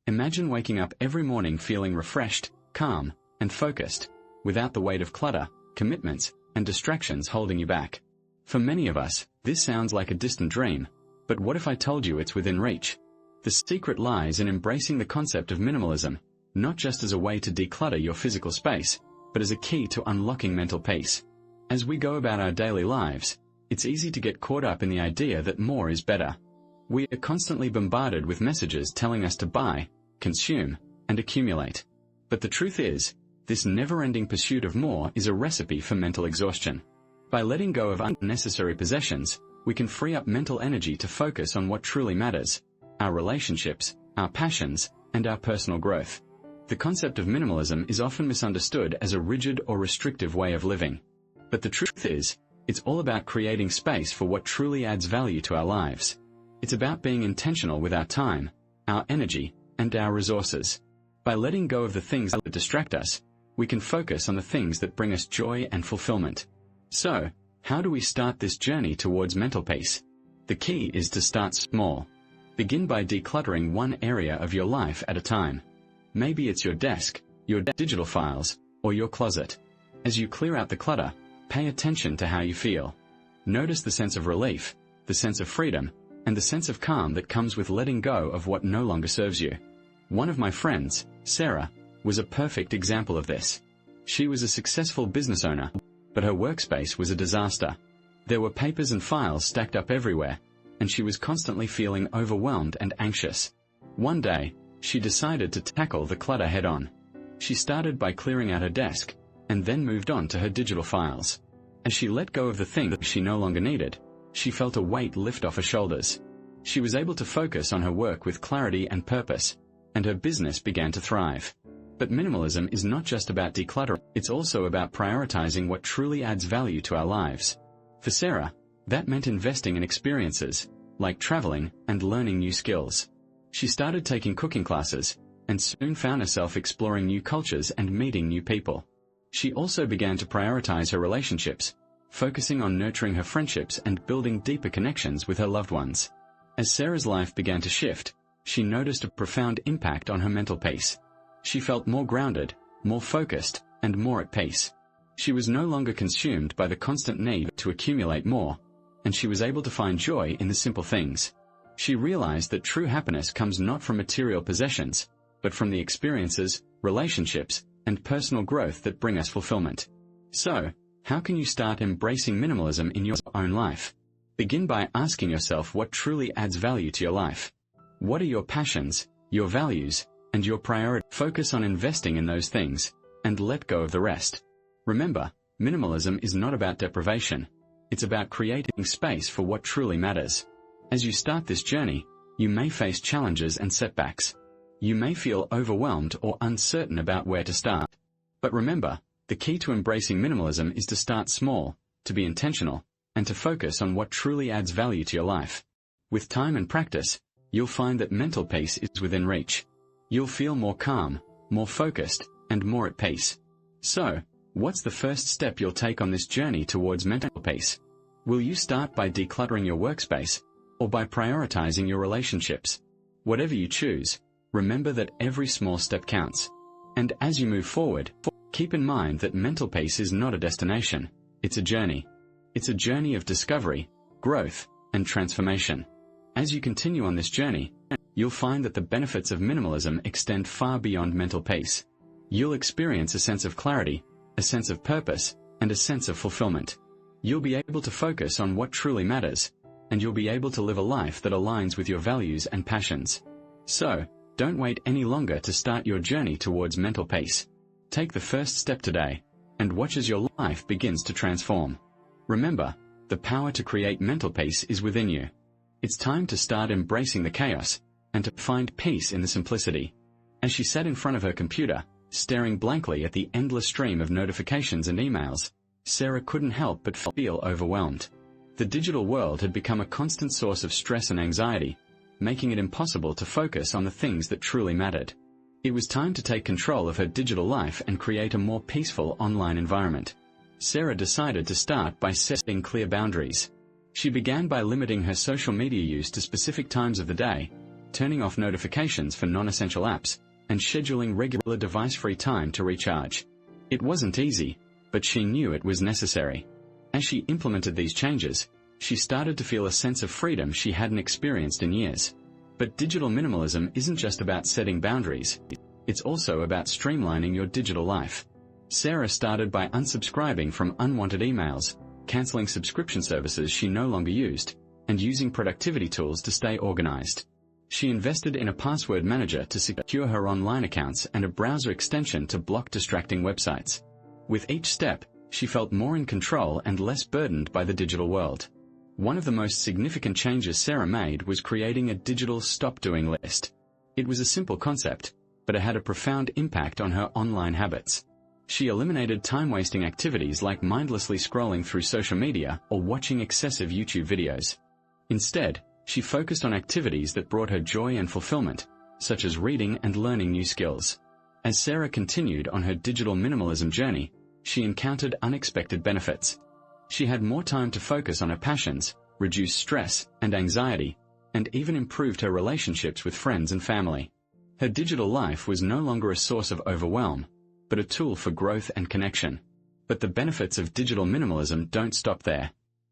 Imagine waking up every morning feeling refreshed, calm, and focused, without the weight of clutter, commitments, and distractions holding you back. For many of us, this sounds like a distant dream, but what if I told you it's within reach? The secret lies in embracing the concept of minimalism, not just as a way to declutter your physical space, but as a key to unlocking mental peace. As we go about our daily lives, it's easy to get caught up in the idea that more is better. We are constantly bombarded with messages telling us to buy, consume, and accumulate. But the truth is, this never-ending pursuit of more is a recipe for mental exhaustion. By letting go of unnecessary possessions, we can free up mental energy to focus on what truly matters: our relationships, our passions, and our personal growth. The concept of minimalism is often misunderstood as a rigid or restrictive way of living. But the truth is, it's all about creating space for what truly adds value to our lives. It's about being intentional with our time, our energy, and our resources. By letting go of the things that distract us, we can focus on the things that bring us joy and fulfillment. So, how do we start this journey towards mental peace? The key is to start small. Begin by decluttering one area of your life at a time. Maybe it's your desk, your digital files, or your closet. As you clear out the clutter, pay attention to how you feel. Notice the sense of relief, the sense of freedom, and the sense of calm that comes with letting go of what no longer serves you. One of my friends, Sarah, was a perfect example of this. She was a successful business owner, but her workspace was a disaster. There were papers and files stacked up everywhere, and she was constantly feeling overwhelmed and anxious. One day, she decided to tackle the clutter head-on. She started by clearing out her desk, and then moved on to her digital files. As she let go of the thing that she no longer needed, she felt a weight lift off her shoulders. She was able to focus on her work with clarity and purpose, and her business began to thrive. But minimalism is not just about decluttering, it's also about prioritizing what truly adds value to our lives. For Sarah, that meant investing in experiences, like traveling and learning new skills. She started taking cooking classes, and soon found herself exploring new cultures and meeting new people. She also began to prioritize her relationships, focusing on nurturing her friendships and building deeper connections with her loved ones. As Sarah's life began to shift, she noticed a profound impact on her mental peace. She felt more grounded, more focused, and more at peace. She was no longer consumed by the constant need to accumulate more, and she was able to find joy in the simple things. She realized that true happiness comes not from material possessions, but from the experiences, relationships, and personal growth that bring us fulfillment. So, how can you start embracing minimalism in your own life? Begin by asking yourself what truly adds value to your life. What are your passions, your values, and your priority? Focus on investing in those things, and let go of the rest. Remember, minimalism is not about deprivation. It's about creating space for what truly matters. As you start this journey, you may face challenges and setbacks. You may feel overwhelmed or uncertain about where to start. But remember, the key to embracing minimalism is to start small, to be intentional, and to focus on what truly adds value to your life. With time and practice, you'll find that mental peace is within reach. You'll feel more calm, more focused, and more at peace. So, what's the first step you'll take on this journey towards mental peace? Will you start by decluttering your workspace, or by prioritizing your relationships? Whatever you choose, remember that every small step counts. And as you move forward, keep in mind that mental peace is not a destination, it's a journey. It's a journey of discovery, growth, and transformation. As you continue on this journey, you'll find that the benefits of minimalism extend far beyond mental peace. You'll experience a sense of clarity, a sense of purpose, and a sense of fulfillment. You'll be able to focus on what truly matters, and you'll be able to live a life that aligns with your values and passions. So, don't wait any longer to start your journey towards mental peace. Take the first step today, and watch as your life begins to transform. Remember, the power to create mental peace is within you. It's time to start embracing the chaos, and to find peace in the simplicity. As she sat in front of her computer, staring blankly at the endless stream of notifications and emails, Sarah couldn't help but feel overwhelmed. The digital world had become a constant source of stress and anxiety, making it impossible to focus on the things that truly mattered. It was time to take control of her digital life and create a more peaceful online environment. Sarah decided to start by setting clear boundaries. She began by limiting her social media use to specific times of the day, turning off notifications for non-essential apps, and scheduling regular device-free time to recharge. It wasn't easy, but she knew it was necessary. As she implemented these changes, she started to feel a sense of freedom she hadn't experienced in years. But digital minimalism isn't just about setting boundaries, it's also about streamlining your digital life. Sarah started by unsubscribing from unwanted emails, canceling subscription services she no longer used, and using productivity tools to stay organized. She invested in a password manager to secure her online accounts and a browser extension to block distracting websites. With each step, she felt more in control and less burdened by the digital world. One of the most significant changes Sarah made was creating a digital stop-doing list. It was a simple concept, but it had a profound impact on her online habits. She eliminated time-wasting activities like mindlessly scrolling through social media or watching excessive YouTube videos. Instead, she focused on activities that brought her joy and fulfillment, such as reading and learning new skills. As Sarah continued on her digital minimalism journey, she encountered unexpected benefits. She had more time to focus on her passions, reduce stress and anxiety, and even improved her relationships with friends and family. Her digital life was no longer a source of overwhelm, but a tool for growth and connection. But the benefits of digital minimalism don't stop there.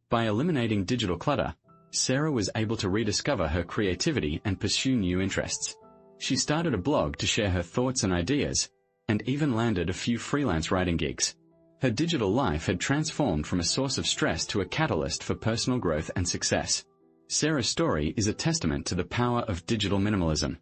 By eliminating digital clutter, Sarah was able to rediscover her creativity and pursue new interests. She started a blog to share her thoughts and ideas, and even landed a few freelance writing gigs. Her digital life had transformed from a source of stress to a catalyst for personal growth and success. Sarah's story is a testament to the power of digital minimalism.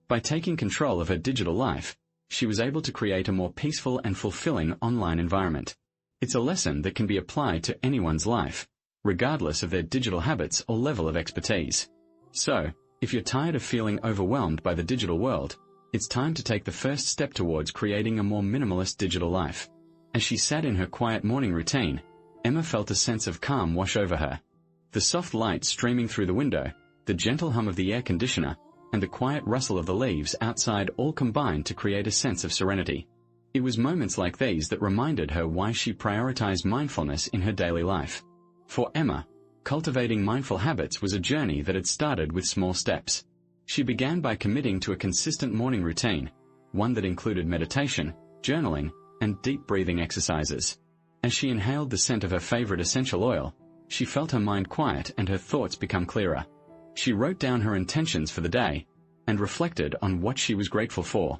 By taking control of her digital life, she was able to create a more peaceful and fulfilling online environment. It's a lesson that can be applied to anyone's life, regardless of their digital habits or level of expertise. So, if you're tired of feeling overwhelmed by the digital world, it's time to take the first step towards creating a more minimalist digital life. As she sat in her quiet morning routine, Emma felt a sense of calm wash over her. The soft light streaming through the window, the gentle hum of the air conditioner, and the quiet rustle of the leaves outside all combined to create a sense of serenity. It was moments like these that reminded her why she prioritized mindfulness in her daily life. For Emma, cultivating mindful habits was a journey that had started with small steps. She began by committing to a consistent morning routine, one that included meditation, journaling, and deep breathing exercises. As she inhaled the scent of her favorite essential oil, she felt her mind quiet and her thoughts become clearer. She wrote down her intentions for the day, and reflected on what she was grateful for.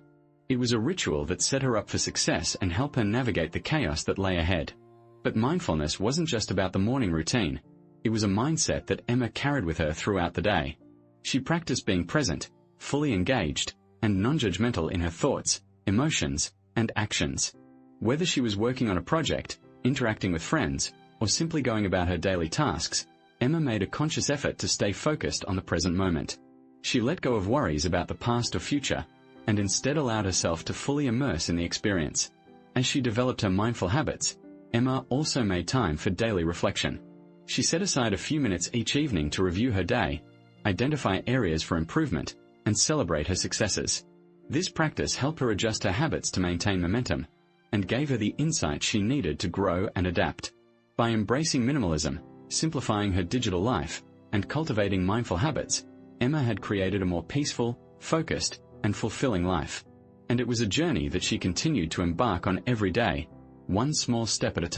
It was a ritual that set her up for success and helped her navigate the chaos that lay ahead. But mindfulness wasn't just about the morning routine. It was a mindset that Emma carried with her throughout the day. She practiced being present, fully engaged, and non-judgmental in her thoughts, emotions, and actions. Whether she was working on a project, interacting with friends, or simply going about her daily tasks, Emma made a conscious effort to stay focused on the present moment. She let go of worries about the past or future, and instead allowed herself to fully immerse in the experience. As she developed her mindful habits, Emma also made time for daily reflection. She set aside a few minutes each evening to review her day, identify areas for improvement, and celebrate her successes. This practice helped her adjust her habits to maintain momentum, and gave her the insight she needed to grow and adapt. By embracing minimalism, simplifying her digital life, and cultivating mindful habits, Emma had created a more peaceful, focused, and fulfilling life. And it was a journey that she continued to embark on every day, one small step at a time.